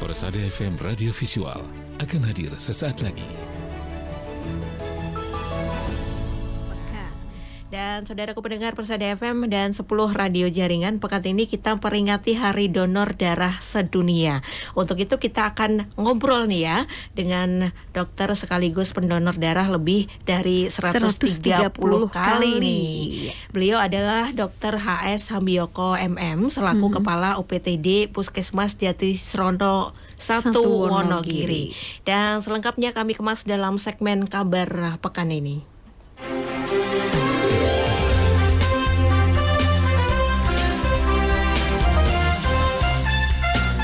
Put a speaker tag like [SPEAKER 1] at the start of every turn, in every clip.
[SPEAKER 1] Persada FM Radio Visual akan hadir sesaat lagi.
[SPEAKER 2] Dan saudaraku pendengar Persada FM dan 10 radio jaringan, pekan ini kita peringati Hari Donor Darah Sedunia. Untuk itu kita akan ngobrol nih ya dengan dokter sekaligus pendonor darah lebih dari 130 kali nih. Beliau adalah Dr. HS Hambiyoko MM selaku Kepala UPTD Puskesmas Jatisrono 1 Wonogiri. Dan selengkapnya kami kemas dalam segmen kabar pekan ini.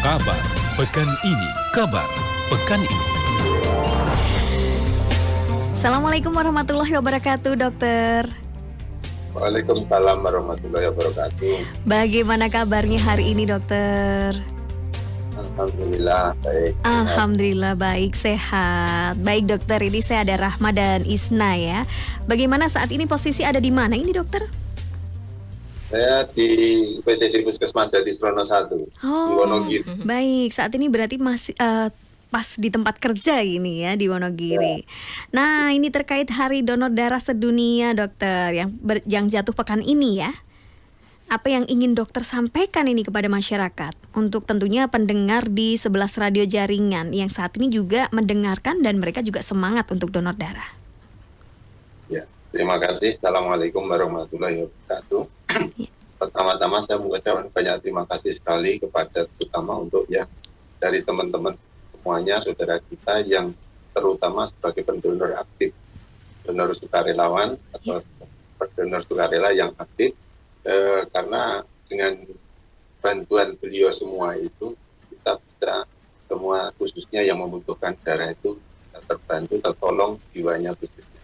[SPEAKER 1] Kabar pekan ini, kabar pekan ini.
[SPEAKER 3] Assalamualaikum warahmatullahi wabarakatuh, dokter.
[SPEAKER 4] Waalaikumsalam warahmatullahi wabarakatuh.
[SPEAKER 3] Bagaimana kabarnya hari ini, dokter?
[SPEAKER 4] Alhamdulillah baik.
[SPEAKER 3] Alhamdulillah baik, sehat. Baik dokter, ini saya ada Rahma dan Isna ya. Bagaimana saat ini posisi ada di mana ini dokter?
[SPEAKER 4] Saya di UPTD Puskesmas Jatisrono 1 di Wonogiri.
[SPEAKER 3] Baik, saat ini berarti masih pas di tempat kerja ini ya di Wonogiri. Nah, ini terkait Hari Donor Darah Sedunia, dokter, yang jatuh pekan ini ya. Apa yang ingin dokter sampaikan ini kepada masyarakat untuk tentunya pendengar di 11 radio jaringan yang saat ini juga mendengarkan dan mereka juga semangat untuk donor darah.
[SPEAKER 4] Ya, terima kasih. Assalamualaikum warahmatullahi wabarakatuh. Pertama-tama saya mengucapkan banyak terima kasih sekali kepada terutama untuk ya dari teman-teman semuanya, saudara kita yang terutama sebagai pendonor aktif, donor sukarelawan atau pendonor sukarela yang aktif, karena dengan bantuan beliau semua itu kita bisa semua khususnya yang membutuhkan darah itu terbantu, tertolong jiwanya khususnya.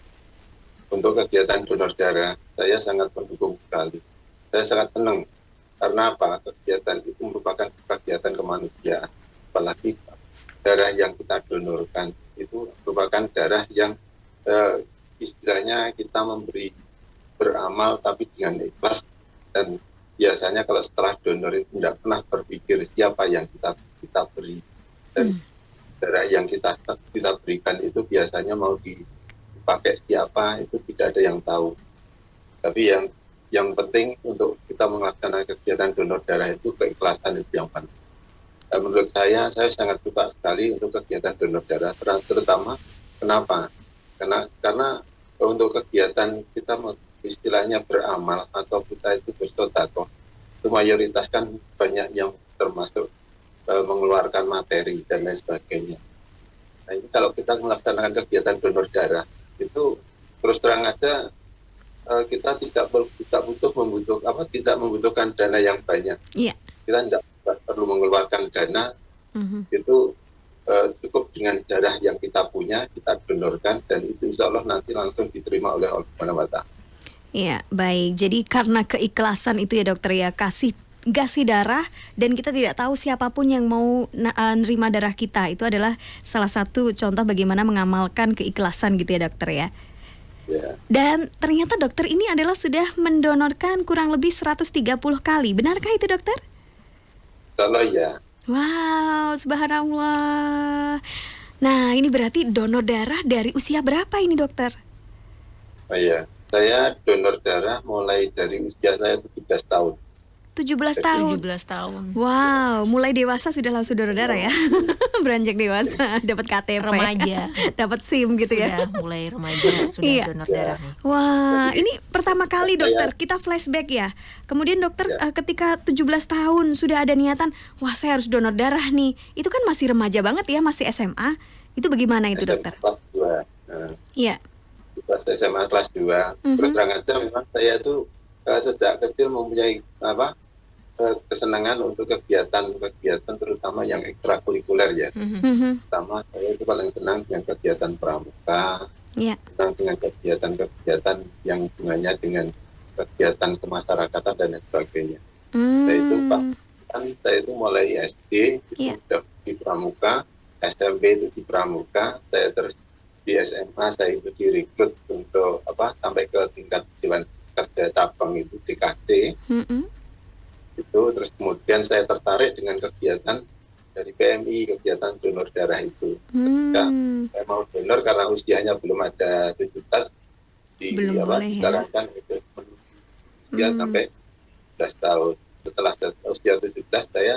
[SPEAKER 4] Untuk kegiatan donor darah saya sangat mendukung sekali. Saya sangat senang karena apa? Kegiatan itu merupakan kegiatan kemanusiaan. Apalagi darah yang kita donorkan itu merupakan darah yang istilahnya kita memberi beramal tapi dengan ikhlas, dan biasanya kalau setelah donor itu tidak pernah berpikir siapa yang kita beri, dan darah yang kita berikan itu biasanya mau dipakai siapa itu tidak ada yang tahu. Tapi yang penting untuk kita melaksanakan kegiatan donor darah itu keikhlasan itu yang penting. Dan menurut saya sangat suka sekali untuk kegiatan donor darah, terutama kenapa? Karena untuk kegiatan kita istilahnya beramal atau kita itu bersedekah, itu mayoritas kan banyak yang termasuk mengeluarkan materi dan lain sebagainya. Nah ini kalau kita melaksanakan kegiatan donor darah itu terus terang aja kita tidak membutuhkan dana yang banyak.
[SPEAKER 3] Iya.
[SPEAKER 4] Kita tidak perlu mengeluarkan dana. Itu cukup dengan darah yang kita punya, kita donorkan, dan itu insya Allah nanti langsung diterima oleh Allah Subhanahu wa Ta'ala.
[SPEAKER 3] Iya, baik. Jadi karena keikhlasan itu ya dokter ya, kasih darah, dan kita tidak tahu siapapun yang mau nerima darah kita. Itu adalah salah satu contoh bagaimana mengamalkan keikhlasan gitu ya dokter ya.
[SPEAKER 4] Ya.
[SPEAKER 3] Dan ternyata dokter ini adalah sudah mendonorkan kurang lebih 130 kali. Benarkah itu dokter?
[SPEAKER 4] Kalau ya.
[SPEAKER 3] Wow, subhanallah. Nah, ini berarti donor darah dari usia berapa ini dokter?
[SPEAKER 4] Oh iya, saya donor darah mulai dari usia saya 17 tahun.
[SPEAKER 3] 17 tahun.
[SPEAKER 2] 17 tahun.
[SPEAKER 3] Wow, mulai dewasa sudah langsung donor darah ya. Beranjak dewasa, dapat KTP,
[SPEAKER 2] remaja,
[SPEAKER 3] dapat SIM gitu ya.
[SPEAKER 2] Sudah mulai remaja, sudah donor darah nih.
[SPEAKER 3] Wah, ini pertama kali dokter, kita flashback ya. Kemudian dokter ketika 17 tahun sudah ada niatan, wah saya harus donor darah nih. Itu kan masih remaja banget ya, masih SMA. Itu bagaimana itu dokter?
[SPEAKER 4] Kelas 2.
[SPEAKER 3] Iya.
[SPEAKER 4] Kelas SMA kelas 2. Terus terang aja memang saya itu sejak kecil mempunyai kesenangan untuk kegiatan terutama yang ekstrakurikuler ya. Pertama saya itu paling senang dengan kegiatan pramuka, senang dengan kegiatan yang hubungannya dengan kegiatan kemasyarakatan dan lain sebagainya. Nah itu pas kan saya itu mulai SD itu sudah di pramuka, SMP itu di pramuka, saya terus di SMA saya itu direkrut untuk sampai ke tingkat Dewan Kerja Cabang itu DKC. Itu terus kemudian saya tertarik dengan kegiatan dari PMI kegiatan donor darah itu. Ketika saya mau donor karena usianya belum ada 17
[SPEAKER 3] Belum boleh ya.
[SPEAKER 4] disarankan untuk usia sampai 11 tahun. Setelah usia 17 saya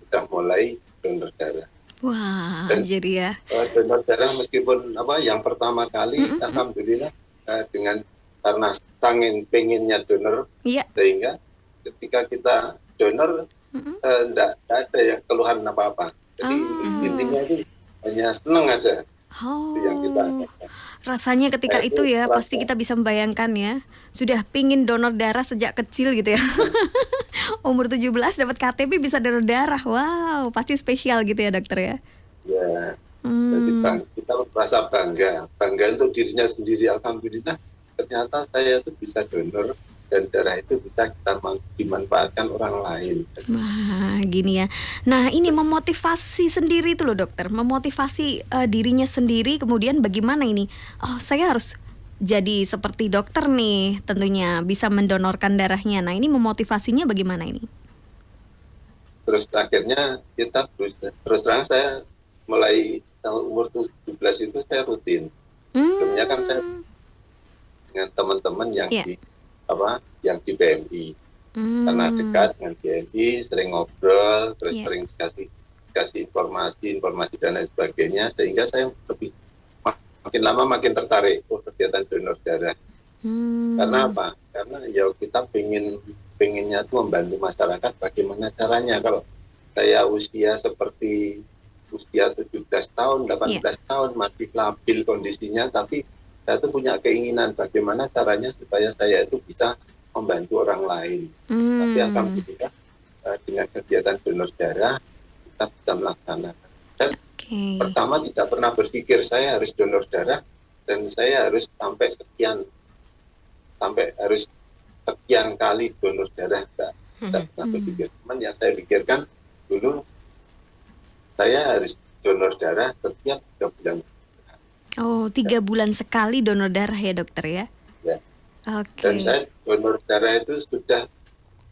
[SPEAKER 4] sudah mulai donor darah.
[SPEAKER 3] Wah,
[SPEAKER 4] Dan
[SPEAKER 3] jadi ya.
[SPEAKER 4] Donor darah meskipun yang pertama kali alhamdulillah karena saking pengennya donor
[SPEAKER 3] Iya.
[SPEAKER 4] sehingga ketika kita donor enggak ada yang keluhan apa-apa. Jadi intinya itu hanya senang aja. Itu yang kita rasakan.
[SPEAKER 3] Rasanya ketika
[SPEAKER 4] Nah,
[SPEAKER 3] itu ya
[SPEAKER 4] terasa.
[SPEAKER 3] pasti kita bisa membayangkan ya. Sudah pingin donor darah sejak kecil gitu ya. Umur 17 dapat KTP bisa donor darah. Wow, pasti spesial gitu ya dokter ya.
[SPEAKER 4] Ya, jadi kita merasa bangga untuk dirinya sendiri. Alhamdulillah, ternyata saya itu bisa donor dan darah itu bisa kita dimanfaatkan orang lain.
[SPEAKER 3] Wah, gini ya. Nah, ini memotivasi sendiri itu loh dokter, memotivasi dirinya sendiri. Kemudian bagaimana ini? Oh, saya harus jadi seperti dokter nih, tentunya bisa mendonorkan darahnya. Nah, ini memotivasinya bagaimana ini?
[SPEAKER 4] Terus akhirnya kita terus terang saya mulai umur 17 itu saya rutin. Sebelumnya kan saya dengan teman-teman yang yang di PMI. Karena dekat dengan PMI, sering ngobrol, terus sering dikasih informasi dan lain sebagainya, sehingga saya makin lama makin tertarik kegiatan donor darah. Karena apa? Karena ya kita pengennya tuh membantu masyarakat. Bagaimana caranya kalau saya usia seperti usia 17 tahun, 18 tahun masih labil kondisinya, tapi saya tuh punya keinginan bagaimana caranya supaya saya itu bisa membantu orang lain. Tapi alhamdulillah dengan kegiatan donor darah kita bisa melaksanakan. Dan pertama tidak pernah berpikir saya harus donor darah dan saya harus sampai harus sekian kali donor darah. Tidak pernah berpikir. Cuman yang saya pikirkan dulu saya harus donor darah setiap 3 bulan.
[SPEAKER 3] Oh, 3 bulan sekali donor darah ya dokter ya?
[SPEAKER 4] Ya.
[SPEAKER 3] Oke.
[SPEAKER 4] Dan saya donor darah itu sudah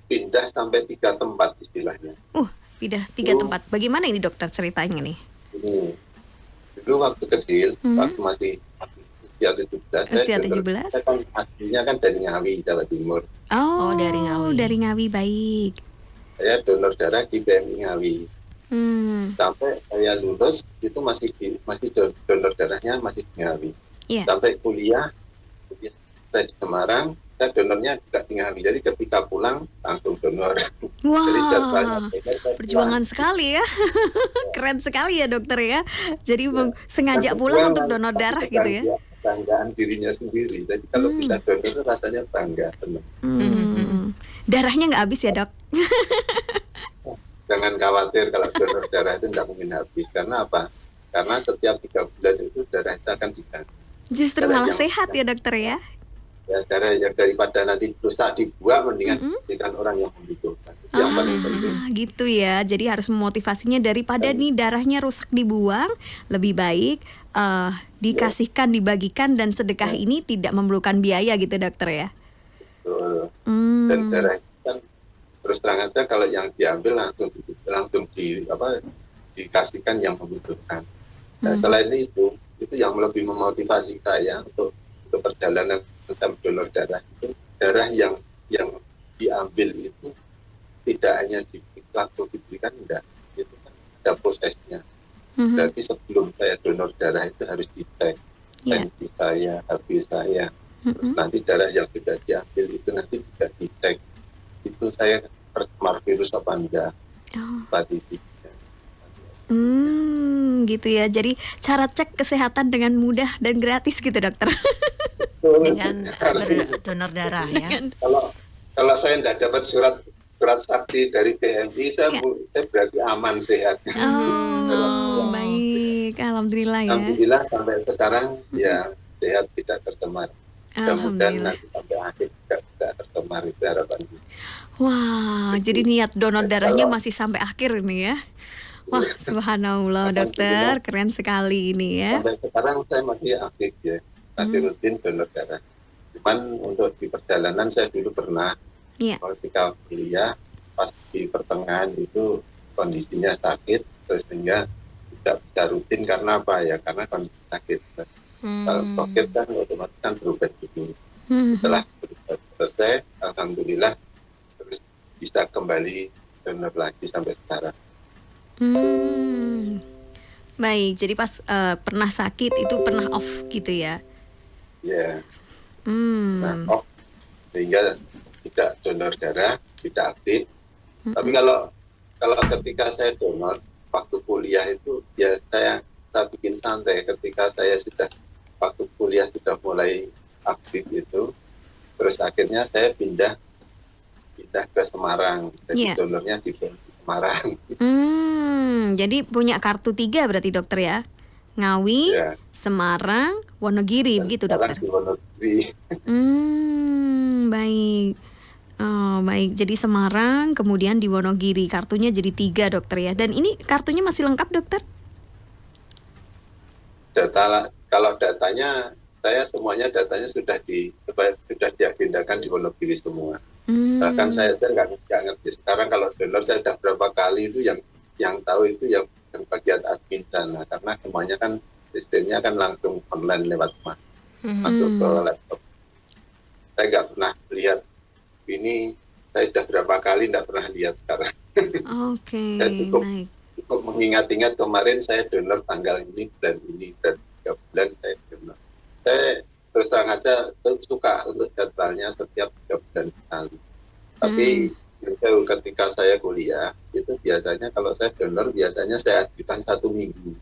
[SPEAKER 4] pindah sampai 3 tempat istilahnya.
[SPEAKER 3] Pindah 3 tempat. Bagaimana ini dokter ceritanya nih?
[SPEAKER 4] Ini dulu waktu kecil, waktu masih usia 17.
[SPEAKER 3] Usia 17.
[SPEAKER 4] Saya kan aslinya kan dari Ngawi, Jawa Timur.
[SPEAKER 3] Oh,
[SPEAKER 2] dari Ngawi.
[SPEAKER 3] Dari Ngawi, baik.
[SPEAKER 4] Saya donor darah di PMI Ngawi. Sampai saya lulus itu masih donor darahnya masih di Ngawi. Sampai kuliah saya di Semarang, saya donornya juga di Ngawi. Jadi ketika pulang langsung donor.
[SPEAKER 3] Wah,
[SPEAKER 4] jadi
[SPEAKER 3] perjuangan sekali ya. Keren sekali ya dokter ya. Jadi sengaja pulang untuk donor darah gitu ya.
[SPEAKER 4] Banggaan dirinya sendiri. Jadi kalau bisa donor itu rasanya bangga.
[SPEAKER 3] Darahnya nggak habis ya dok?
[SPEAKER 4] Jangan khawatir kalau donor darah itu tidak mungkin habis. Karena apa? Karena setiap 3 bulan itu darah itu akan diganti.
[SPEAKER 3] Justru malah sehat ya dokter ya?
[SPEAKER 4] Ya, darah yang daripada nanti rusak dibuang, mendingan diberikan orang yang membutuhkan. Itu yang paling penting.
[SPEAKER 3] Gitu ya. Jadi harus memotivasinya daripada nih darahnya rusak dibuang, lebih baik dikasihkan, dibagikan, dan sedekah ini tidak memerlukan biaya gitu dokter ya?
[SPEAKER 4] Betul. Dan darah itu kan terus terangan saya kalau yang diambil langsung dikasihkan yang membutuhkan. Nah, selain itu yang lebih memotivasi saya untuk perjalanan bersama donor darah itu darah yang diambil itu tidak hanya langsung diberikan, enggak, itu kan ada prosesnya. Berarti sebelum saya donor darah itu harus dicek tensi saya, HB saya. Terus nanti darah yang sudah diambil itu nanti juga dicek itu saya tercemar virus apa enggak, hepatitis.
[SPEAKER 3] Gitu ya. Jadi cara cek kesehatan dengan mudah dan gratis gitu dokter.
[SPEAKER 2] Dengan donor darah ya.
[SPEAKER 4] Kalau saya tidak dapat surat sakti dari PMI, saya berarti aman, sehat.
[SPEAKER 3] Baik, alhamdulillah ya.
[SPEAKER 4] Alhamdulillah sampai sekarang ya sehat, tidak tercemar. Mudah-mudahan nanti sampai akhir tidak tercemar, itu harapan.
[SPEAKER 3] Wah, jadi niat donor darahnya masih sampai akhir ini ya. Wah, subhanallah dokter, keren sekali ini ya.
[SPEAKER 4] Sampai sekarang saya masih aktif ya, masih rutin donor darah. Cuman untuk di perjalanan saya dulu pernah ketika kuliah, pas di pertengahan itu kondisinya sakit, terus sehingga tidak bisa rutin karena apa ya, karena kondisi sakit. Kalau COVID kan otomatis kan berobat dulu. Setelah berobat selesai, alhamdulillah terus bisa kembali donor lagi sampai sekarang.
[SPEAKER 3] Baik, jadi pas pernah sakit itu pernah off gitu ya?
[SPEAKER 4] Ya, nah off sehingga tidak donor darah, tidak aktif. Tapi kalau ketika saya donor waktu kuliah itu ya saya bikin santai. Ketika saya sudah waktu kuliah sudah mulai aktif itu, terus akhirnya saya pindah ke Semarang. Jadi donornya di Semarang.
[SPEAKER 3] Jadi punya kartu 3 berarti dokter ya? Ngawi, Semarang, Wonogiri begitu dokter?
[SPEAKER 4] Di Wonogiri.
[SPEAKER 3] Baik. Oh, baik. Jadi Semarang, kemudian di Wonogiri. Kartunya jadi 3 dokter ya. Dan ini kartunya masih lengkap dokter?
[SPEAKER 4] Kalau datanya semuanya datanya sudah diagendakan di Wonogiri semua. Bahkan saya nggak ngerti sekarang kalau donor saya sudah berapa kali itu yang tahu itu yang bagian admin sana, karena semuanya kan sistemnya kan langsung online lewat masuk ke laptop. Saya nggak pernah lihat ini, saya sudah berapa kali nggak pernah lihat sekarang. Saya cukup mengingat-ingat kemarin saya donor tanggal ini, bulan ini, dan 3 bulan saya donor. Saya terus terang aja suka untuk jadwalnya setiap 3 bulan sekali. Tapi ketika saya kuliah itu biasanya kalau saya donor biasanya saya ajukan 1 minggu.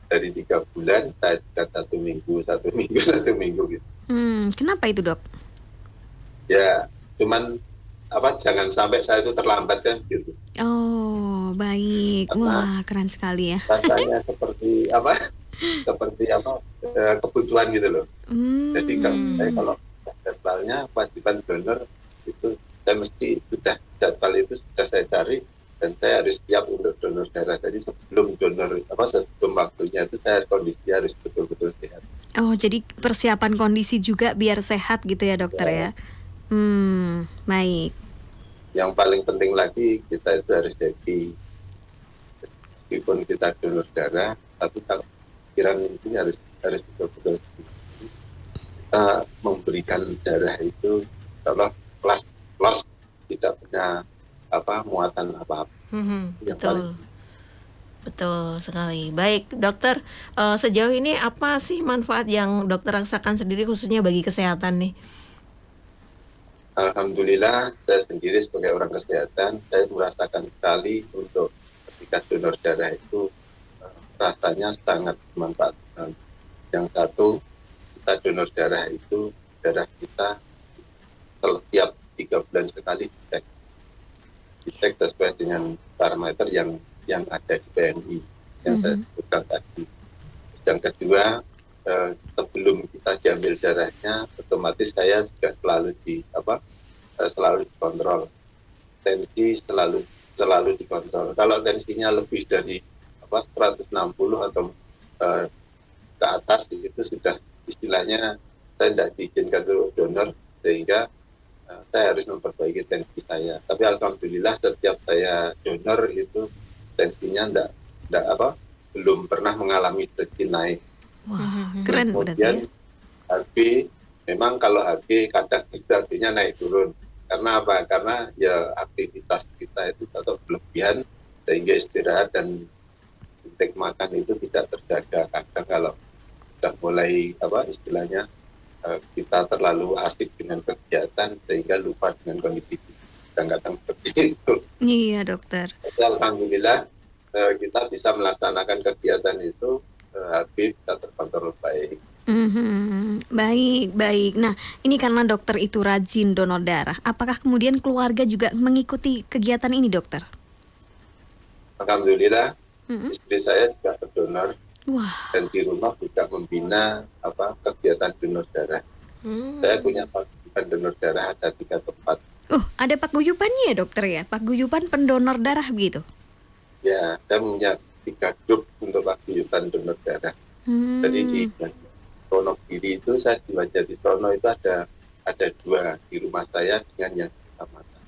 [SPEAKER 4] Dari 3 bulan saya ajukan 1 minggu gitu.
[SPEAKER 3] Kenapa itu dok?
[SPEAKER 4] Ya cuman jangan sampai saya itu terlambat kan gitu.
[SPEAKER 3] Oh baik.
[SPEAKER 4] Karena
[SPEAKER 3] wah keren sekali ya.
[SPEAKER 4] Rasanya seperti kebutuhan gitu loh. Jadi kalau jadwalnya kewajiban donor itu saya mesti jadwal itu sudah saya cari dan saya harus siap untuk donor darah. Jadi sebelum waktunya itu saya kondisi harus betul-betul sehat.
[SPEAKER 3] Oh jadi persiapan kondisi juga biar sehat gitu ya dokter ya. Baik.
[SPEAKER 4] Yang paling penting lagi kita itu harus happy. Meskipun kita donor darah, tapi kalau pikiran itu harus betul-betul kita memberikan darah itu kalau plus tidak punya muatan apa-apa.
[SPEAKER 2] Betul sekali. Baik dokter, sejauh ini apa sih manfaat yang dokter rasakan sendiri khususnya bagi kesehatan nih?
[SPEAKER 4] Alhamdulillah saya sendiri sebagai orang kesehatan saya merasakan sekali untuk ketika donor darah itu rasanya sangat bermanfaat. Yang satu, kita donor darah itu darah kita setiap 3 bulan sekali dicek sesuai dengan parameter yang ada di PMI yang saya sebutkan tadi. Yang kedua, sebelum kita diambil darahnya, otomatis saya juga selalu dikontrol. Tensi selalu dikontrol. Kalau tensinya lebih dari 160 atau ke atas itu sudah istilahnya saya tidak diizinkan untuk donor, sehingga saya harus memperbaiki tensi saya. Tapi alhamdulillah setiap saya donor itu tensinya belum pernah mengalami tensi naik.
[SPEAKER 3] Wah, keren berarti ya.
[SPEAKER 4] HB, memang kalau HB kadang itu HB-nya naik turun. Karena apa? Karena ya aktivitas kita itu atau berlebihan sehingga istirahat dan intake makan itu tidak terjaga. Kadang kalau sudah mulai istilahnya kita terlalu asik dengan kegiatan sehingga lupa dengan kondisi kadang-kadang seperti itu.
[SPEAKER 3] Iya dokter.
[SPEAKER 4] Tapi alhamdulillah kita bisa melaksanakan kegiatan itu habis bisa terkontrol baik.
[SPEAKER 3] Baik. Nah, ini karena dokter itu rajin donor darah. Apakah kemudian keluarga juga mengikuti kegiatan ini, dokter?
[SPEAKER 4] Alhamdulillah, istri saya juga berdonor.
[SPEAKER 3] Wah.
[SPEAKER 4] Dan di rumah juga membina kegiatan donor darah. Saya punya paguyuban donor darah ada 3 tempat.
[SPEAKER 3] Ada paguyubannya ya, dokter ya? Paguyuban pendonor darah begitu?
[SPEAKER 4] Ya, saya punya 3 grup untuk paguyuban donor darah. Jadi di Wonogiri itu saya di Wajatisono itu ada 2 di rumah saya dengan yang di kecamatan.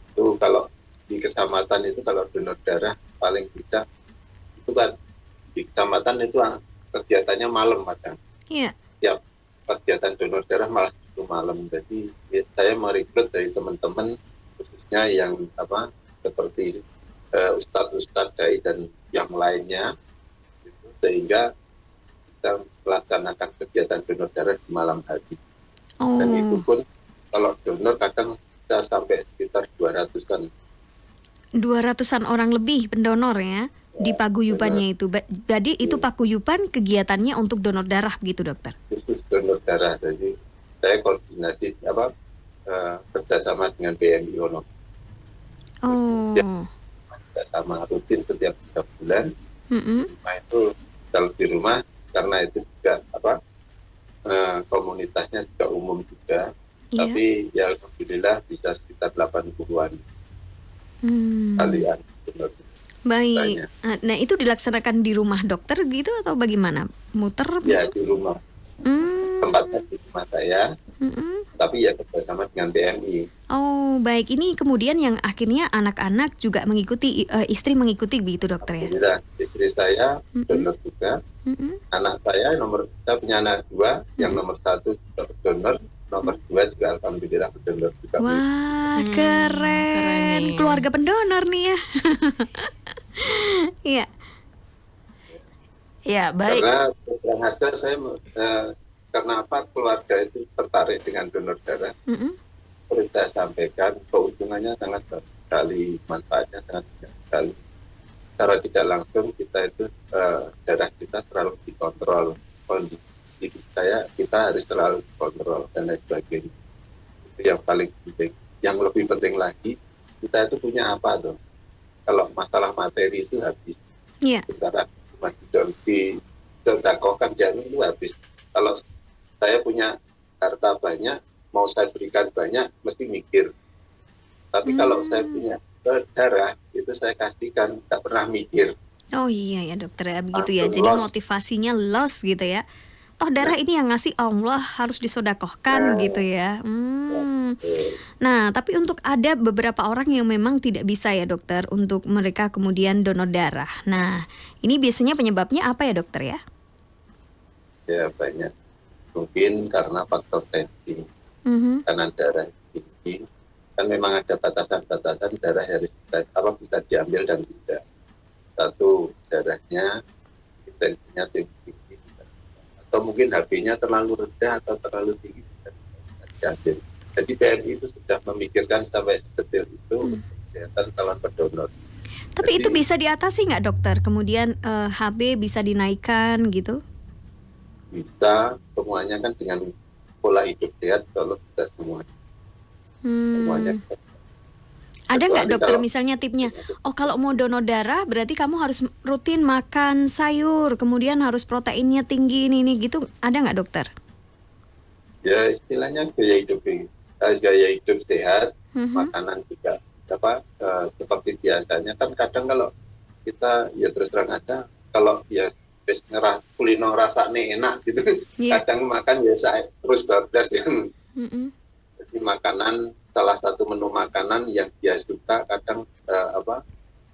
[SPEAKER 4] Itu kalau di kecamatan itu kalau donor darah paling tidak kan itu kegiatannya malam kadang.
[SPEAKER 3] Iya.
[SPEAKER 4] Tiap kegiatan donor darah malah itu malam. Jadi saya merekrut dari teman-teman khususnya yang seperti ustadz-ustadz dai dan yang lainnya, gitu, sehingga kita melaksanakan kegiatan donor darah di malam hari. Dan itu pun kalau donor kadang bisa sampai sekitar 200-an.
[SPEAKER 3] 200-an orang lebih pendonor ya di paguyubannya itu. Jadi itu paguyuban kegiatannya untuk donor darah begitu dokter?
[SPEAKER 4] Khusus donor darah. Jadi saya koordinasi kerjasama dengan BMI Wonogiri. Kerjasama rutin setiap 3 bulan. Nah itu kalau di rumah karena itu juga komunitasnya juga umum juga. Tapi ya alhamdulillah bisa sekitar 80-an kalian.
[SPEAKER 3] Baik. Nah itu dilaksanakan di rumah dokter gitu atau bagaimana? Muter?
[SPEAKER 4] Ya di rumah. Tempatnya di rumah saya. Tapi ya kerjasama dengan BMI.
[SPEAKER 3] Oh baik, ini kemudian yang akhirnya anak-anak juga mengikuti, istri mengikuti begitu dokter ya?
[SPEAKER 4] Alhamdulillah, istri saya donor juga. Anak saya saya punya anak 2, yang nomor 1 juga donor, nomor 2 juga alhamdulillah donor juga.
[SPEAKER 3] Wah keren. Keluarga pendonor nih ya. Iya. Ya baik.
[SPEAKER 4] Karena terus terang aja saya karena keluarga itu tertarik dengan donor darah. Seperti saya sampaikan, keuntungannya sangat besar sekali, manfaatnya sangat besar sekali. Secara tidak langsung kita itu darah kita selalu dikontrol, kondisi kita harus selalu dikontrol dan lain sebagainya. Itu yang paling penting. Yang lebih penting lagi, kita itu punya apa tuh? Kalau masalah materi itu habis. Sementara cuma didakokan jamin itu habis. Kalau saya punya harta banyak, mau saya berikan banyak, mesti mikir. Tapi kalau saya punya darah, itu saya kasihkan, tak pernah mikir.
[SPEAKER 3] Oh iya ya dokter ya, begitu ya. Jadi motivasinya loss gitu ya. Toh darah ini yang ngasih Allah, harus disodakohkan gitu ya. Nah tapi untuk ada beberapa orang yang memang tidak bisa ya dokter, untuk mereka kemudian donor darah. Nah ini biasanya penyebabnya apa ya dokter ya?
[SPEAKER 4] Ya banyak. Mungkin karena faktor tensi, karena darah tinggi, kan memang ada batasan-batasan darah harus bisa diambil dan tidak. Satu, darahnya intensinya tinggi, atau mungkin HB-nya terlalu rendah atau terlalu tinggi, tidak diambil. Jadi BMI itu sudah memikirkan sampai sedetil itu kesehatan calon pendonor.
[SPEAKER 3] Tapi itu bisa diatasi nggak dokter? Kemudian HB bisa dinaikkan gitu?
[SPEAKER 4] Bisa, semuanya kan dengan pola hidup sehat, kalau bisa semuanya. Semuanya.
[SPEAKER 3] Ada nggak dokter misalnya tipnya? Oh kalau mau donor darah berarti kamu harus rutin makan sayur, kemudian harus proteinnya tinggi ini gitu. Ada nggak dokter?
[SPEAKER 4] Ya istilahnya gaya hidup sehat, makanan juga seperti biasanya kan kadang kalau kita ya terus terang aja kalau ya kulino rasanya enak gitu. Kadang makan biasa terus bablas ya. Jadi makanan, salah satu menu makanan yang dia suka kadang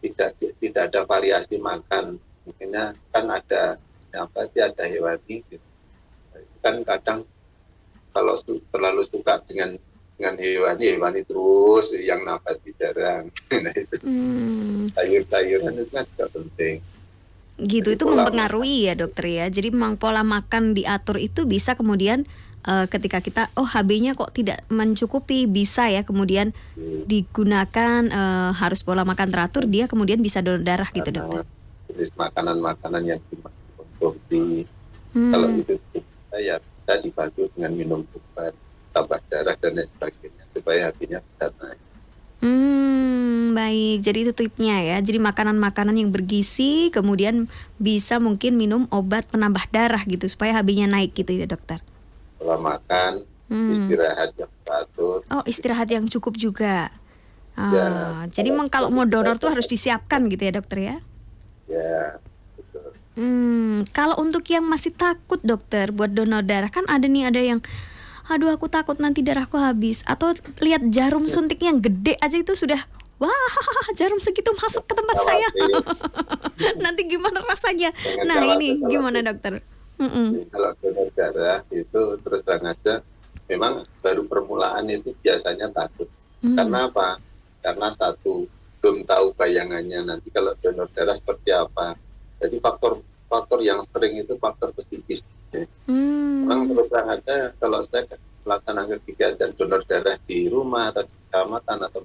[SPEAKER 4] tidak ada variasi makan. Mungkinnya kan ada hewani gitu. Kan kadang kalau terlalu suka dengan hewani terus, yang nabati jarang. Nah itu sayur-sayuran itu kan juga penting.
[SPEAKER 3] Gitu. Jadi itu mempengaruhi ya dokter ya. Jadi memang pola makan diatur itu bisa kemudian ketika kita HB-nya kok tidak mencukupi, bisa ya kemudian digunakan harus pola makan teratur, dia kemudian bisa donor darah gitu dokter.
[SPEAKER 4] Jenis makanan-makanan yang dikonsumsi kalau itu ya bisa dibantu dengan minum obat, tambah darah dan lain sebagainya supaya HB-nya bisa naik.
[SPEAKER 3] Baik, jadi itu tipnya ya. Jadi makanan-makanan yang bergizi, kemudian bisa mungkin minum obat penambah darah gitu supaya HB-nya naik gitu ya dokter.
[SPEAKER 4] Pola makan, istirahat yang teratur.
[SPEAKER 3] Oh istirahat yang cukup juga.
[SPEAKER 4] Ya,
[SPEAKER 3] jadi kalau mau donor tuh harus disiapkan gitu ya dokter ya.
[SPEAKER 4] Ya betul.
[SPEAKER 3] Kalau untuk yang masih takut dokter buat donor darah, kan ada yang aduh aku takut nanti darahku habis, atau lihat jarum suntik yang gede aja itu sudah wah jarum segitu masuk ke tempat saya. Nanti gimana rasanya?
[SPEAKER 4] Jangan
[SPEAKER 3] Nah
[SPEAKER 4] khawatir
[SPEAKER 3] ini
[SPEAKER 4] kalau
[SPEAKER 3] gimana dokter? Mm-mm.
[SPEAKER 4] Kalau donor darah itu terus terang aja, memang baru permulaan itu biasanya takut. Karena apa? Karena satu, belum tahu bayangannya nanti kalau donor darah seperti apa. Jadi faktor yang sering itu faktor psikis. Memang terus terang aja, kalau saya melaksanakan kegiatan donor darah di rumah atau di kecamatan atau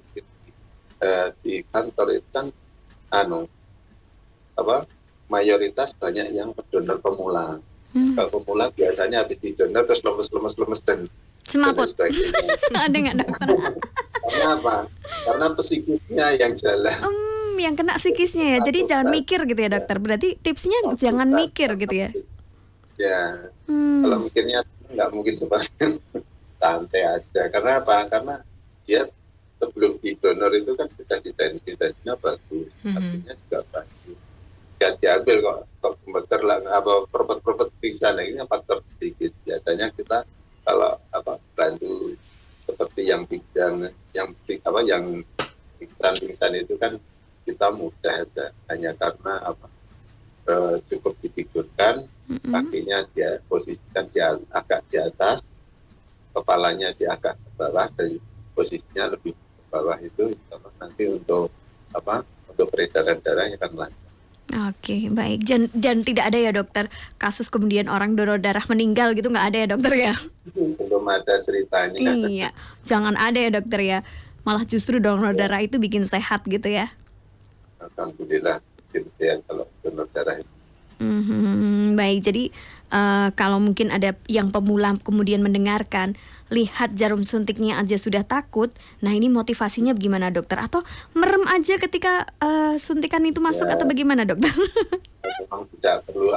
[SPEAKER 4] di kantor itu kan mayoritas banyak yang donor pemula. Kalau pemula biasanya habis didonor terus lemes dan
[SPEAKER 3] Semaput.
[SPEAKER 4] sebagainya.
[SPEAKER 3] Ada nggak dokter?
[SPEAKER 4] Karena apa? Karena psikisnya yang jalan.
[SPEAKER 3] Yang kena psikisnya ya. Jadi jangan mikir gitu ya dokter. Berarti tipsnya jangan mikir gitu ya.
[SPEAKER 4] Ya, kalau mikirnya nggak mungkin seperti santai aja. Karena apa? Karena dia sebelum didonor itu kan sudah tensinya bagus, artinya juga bagus. Gak diambil kok komputer lah, apa perpet pingsan, ini faktor psikis. Biasanya kita kalau bantu seperti yang pingsan itu kan kita mudah aja, hanya karena cukup ditidurkan, kakinya dia posisikan agak di atas, kepalanya di agak ke bawah, dan posisinya lebih ke bawah itu nanti untuk peredaran darahnya akan lancar.
[SPEAKER 3] Oke, baik. Dan tidak ada ya dokter kasus kemudian orang donor darah meninggal gitu, nggak ada ya dokter ya?
[SPEAKER 4] Belum ada ceritanya.
[SPEAKER 3] Iya, jangan ada ya dokter ya. Malah justru donor darah itu bikin sehat gitu ya.
[SPEAKER 4] Alhamdulillah bikin sehat kalau donor darah itu.
[SPEAKER 3] Baik, jadi kalau mungkin ada yang pemula kemudian mendengarkan, lihat jarum suntiknya aja sudah takut. Nah ini motivasinya bagaimana dokter? Atau merem aja ketika suntikan itu masuk atau bagaimana dokter?
[SPEAKER 4] Memang tidak perlu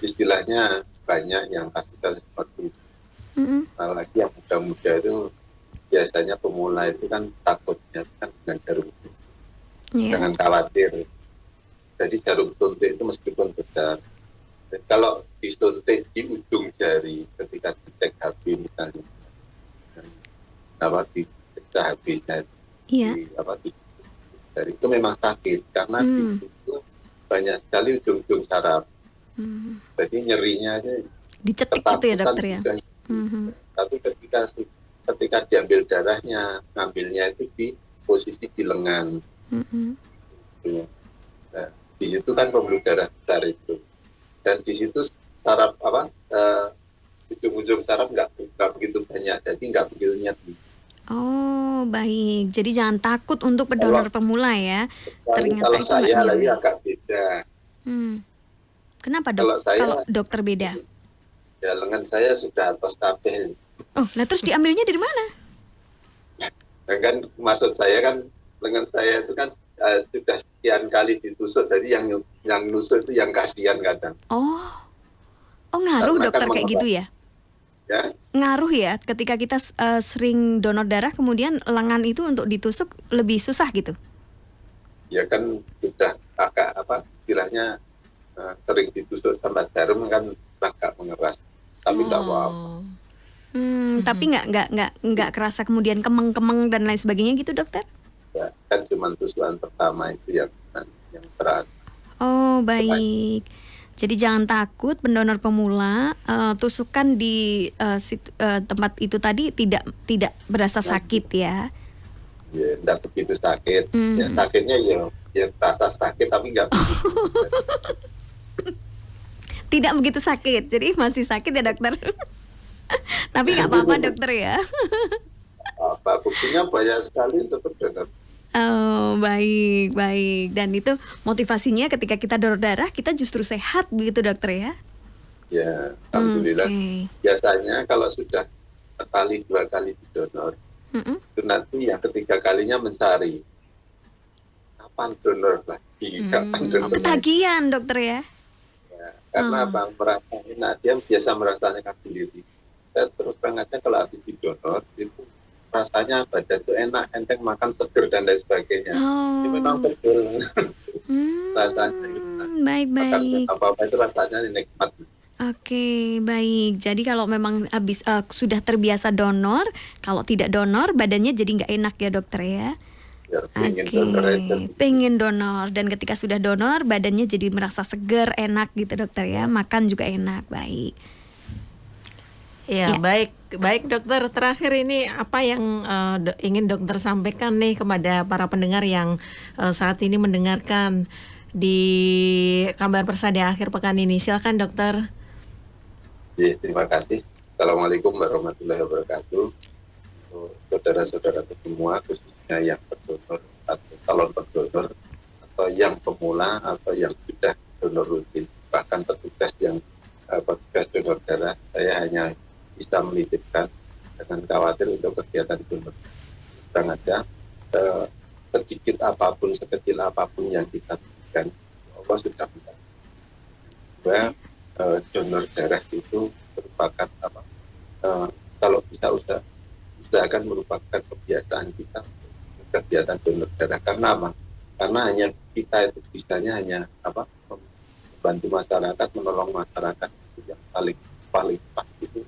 [SPEAKER 4] istilahnya banyak yang kasus-kasus seperti itu. Apalagi yang muda-muda itu biasanya pemula itu kan takutnya kan dengan jarum suntik. Jangan khawatir. Jadi jarum suntik itu meskipun besar, kalau disuntik di ujung jari ketika dicek HB misalnya, dicek HB-nya di jari itu memang sakit karena di situ banyak sekali ujung-ujung saraf. Jadi nyerinya aja
[SPEAKER 3] dicekik gitu ya dokter ya.
[SPEAKER 4] Tapi ketika diambil darahnya, ngambilnya itu di posisi di lengan. Nah, di situ kan pembuluh darah besar itu, dan di situ saraf ujung-ujung saraf nggak begitu banyak, jadi nggak begitu nyeri.
[SPEAKER 3] Oh baik, jadi jangan takut untuk pendonor pemula ya. Ternyata
[SPEAKER 4] Kalau
[SPEAKER 3] itu
[SPEAKER 4] saya
[SPEAKER 3] nggak
[SPEAKER 4] lagi
[SPEAKER 3] nyeri.
[SPEAKER 4] agak beda.
[SPEAKER 3] Kenapa dok? Kalau dokter beda?
[SPEAKER 4] Ya lengan saya sudah atas kabel.
[SPEAKER 3] Oh, nah terus diambilnya dari mana?
[SPEAKER 4] Nah, kan maksud saya kan lengan saya itu kan sudah sekian kali ditusuk, jadi yang nusuk itu yang kasihan kadang.
[SPEAKER 3] Oh ngaruh
[SPEAKER 4] Karena
[SPEAKER 3] dokter
[SPEAKER 4] kan
[SPEAKER 3] kayak gitu ya?
[SPEAKER 4] Ya,
[SPEAKER 3] Ngaruh ya ketika kita sering donor darah kemudian lengan itu untuk ditusuk lebih susah gitu?
[SPEAKER 4] ya kan sudah agak istilahnya sering ditusuk sama jarum kan agak mengeras, tapi nggak apa-apa.
[SPEAKER 3] Tapi nggak kerasa kemudian kemeng-kemeng dan lain sebagainya gitu dokter?
[SPEAKER 4] Ya, kan cuma tusukan pertama itu yang terasa.
[SPEAKER 3] Oh baik. Jadi jangan takut pendonor pemula, tusukan di tempat itu tadi tidak berasa sakit ya?
[SPEAKER 4] Ya, tidak begitu sakit. Ya, sakitnya ya terasa sakit tapi nggak begitu.
[SPEAKER 3] Tidak begitu sakit, jadi masih sakit ya dokter? Tapi nggak apa-apa dokter ya?
[SPEAKER 4] Buktinya banyak sekali untuk berdonor.
[SPEAKER 3] Oh baik. Dan itu motivasinya ketika kita donor darah kita justru sehat begitu dokter ya?
[SPEAKER 4] Ya, alhamdulillah. Biasanya kalau sudah sekali 2 kali didonor, itu nanti yang ketiga kalinya mencari kapan donor lagi, kapan donor lagi.
[SPEAKER 3] Ketagihan dokter ya?
[SPEAKER 4] Ya, karena merasa enak, dia biasa merasakan sendiri. Dan terus terang aja kalau habis didonor itu rasanya badan itu enak, enteng, makan seger dan lain sebagainya. Itu memang betul. Rasanya
[SPEAKER 3] baik.
[SPEAKER 4] Apa-apa itu rasanya nikmat.
[SPEAKER 3] Oke, baik. Jadi kalau memang habis sudah terbiasa donor, kalau tidak donor badannya jadi nggak enak ya dokter ya?
[SPEAKER 4] Ya, ingin
[SPEAKER 3] Oke,
[SPEAKER 4] donor itu.
[SPEAKER 3] pengen donor dan ketika sudah donor badannya jadi merasa segar, enak gitu dokter ya, makan juga enak, baik.
[SPEAKER 2] Ya,
[SPEAKER 3] Ya.
[SPEAKER 2] baik dokter. Terakhir ini apa yang ingin dokter sampaikan nih kepada para pendengar yang saat ini mendengarkan di Kabar Persada akhir pekan ini? Silakan dokter.
[SPEAKER 4] Ya, terima kasih. Assalamualaikum warahmatullahi wabarakatuh. Untuk saudara-saudara semua, khususnya yang berdonor atau calon pendonor, atau yang pemula atau yang sudah donor rutin, bahkan petugas donor darah, saya hanya bisa menitipkan, jangan khawatir untuk kegiatan donor. Terang aja, sedikit apapun, sekecil apapun yang kita berikan, Allah sudah minta. Bahwa donor darah itu merupakan kalau bisa usahakan merupakan kebiasaan kita kegiatan donor darah. Karena apa? Karena hanya kita itu bisanya hanya membantu masyarakat, menolong masyarakat, itu yang paling pas itu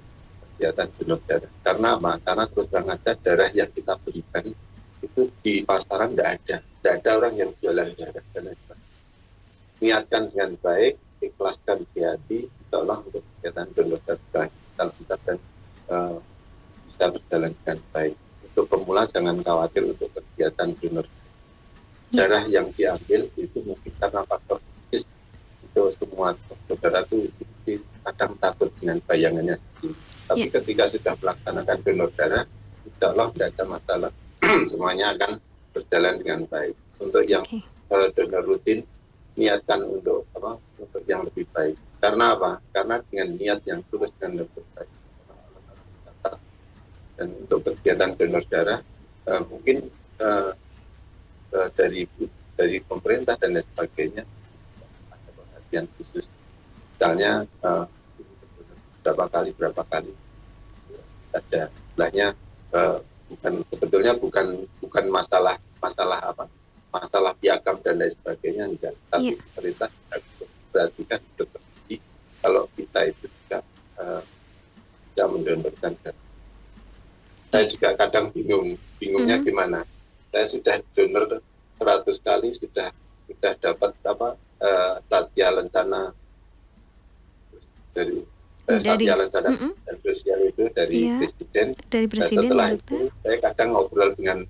[SPEAKER 4] kegiatan donor darah. Karena apa? Karena terus terang aja darah yang kita berikan itu di pasaran tidak ada orang yang jualan darah dan lain-lain. Niatkan dengan baik, ikhlaskan di hati, insya Allah untuk kegiatan donor darah kita dan bisa berjalan dengan baik. Untuk pemula jangan khawatir untuk kegiatan donor darah yang diambil itu mungkin karena faktor psikis. Itu semua saudara itu kadang takut dengan bayangannya sendiri. Tapi ketika sudah melaksanakan donor darah, insya Allah tidak ada masalah. Semuanya akan berjalan dengan baik. Untuk yang donor rutin, niatkan untuk yang lebih baik. Karena apa? Karena dengan niat yang tulus dan lebih baik. Dan untuk kegiatan donor darah mungkin dari pemerintah dan lain sebagainya ada perhatian khusus. Misalnya berapa kali ada istilahnya bukan masalah piagam dan lain sebagainya, enggak. Tapi pemerintah perhatikan betul-betul kalau kita itu juga bisa mendonorkan darah. Saya juga kadang bingungnya gimana. Saya sudah donor 100 kali, sudah dapat satya lencana dari satya lencana dan sosial itu dari presiden.
[SPEAKER 3] Dari presiden.
[SPEAKER 4] Setelah itu saya kadang ngobrol dengan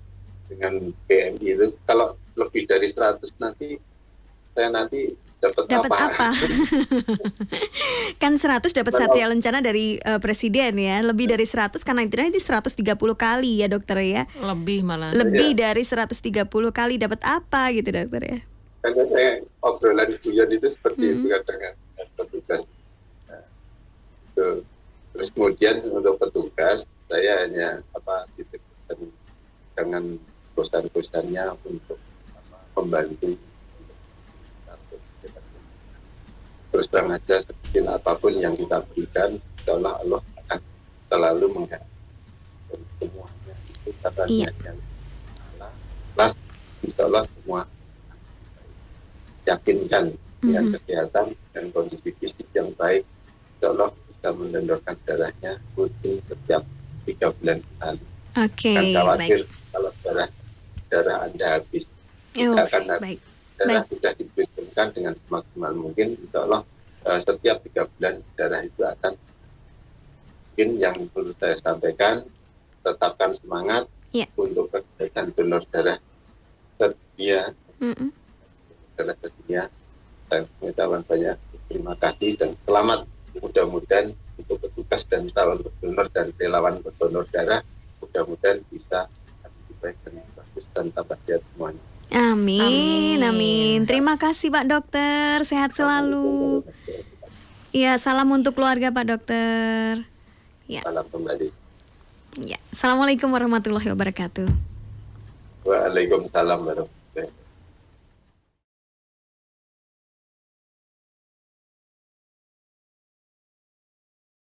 [SPEAKER 4] PMI itu, kalau lebih dari 100 saya dapat apa?
[SPEAKER 3] Kan 100 dapat satya lencana dari presiden ya. Lebih dari 100 karena intinya ini 130 kali ya dokter ya.
[SPEAKER 2] Lebih malah.
[SPEAKER 3] Lebih dari 130 kali dapat apa gitu dokter ya.
[SPEAKER 4] Karena saya obrolan guyon itu seperti itu kadang petugas. Terus kemudian untuk petugas saya hanya titipkan jangan bosan-bosannya untuk membantu. Terus terang aja sekecil apapun yang kita berikan, insya Allah akan selalu mengganti semuanya itu karena niatnya Allah. Plus insya Allah semua yakinkan dengan kesehatan dan kondisi fisik yang baik, insya Allah bisa mendonorkan darahnya rutin setiap 3 bulan sekali.
[SPEAKER 3] Oke,
[SPEAKER 4] Kan khawatir
[SPEAKER 3] baik.
[SPEAKER 4] kalau darah Anda habis, tidak akan habis. Darah sudah diberikan dengan semaksimal mungkin, insya Allah setiap 3 bulan darah itu akan mungkin yang perlu saya sampaikan, tetapkan semangat untuk kegiatan donor darah sedunia. Darah sedunia, dan mengucapkan banyak terima kasih dan selamat. Mudah-mudahan untuk petugas dan calon pendonor dan relawan pendonor darah mudah-mudahan bisa lebih baik dan bagus dan tambah sehat semuanya.
[SPEAKER 3] Amin. Terima kasih Pak Dokter, sehat selalu. Ya, salam untuk keluarga Pak Dokter. Ya.
[SPEAKER 4] Salam kembali.
[SPEAKER 3] Ya, assalamualaikum warahmatullahi wabarakatuh.
[SPEAKER 4] Waalaikumsalam warahmatullahi wabarakatuh.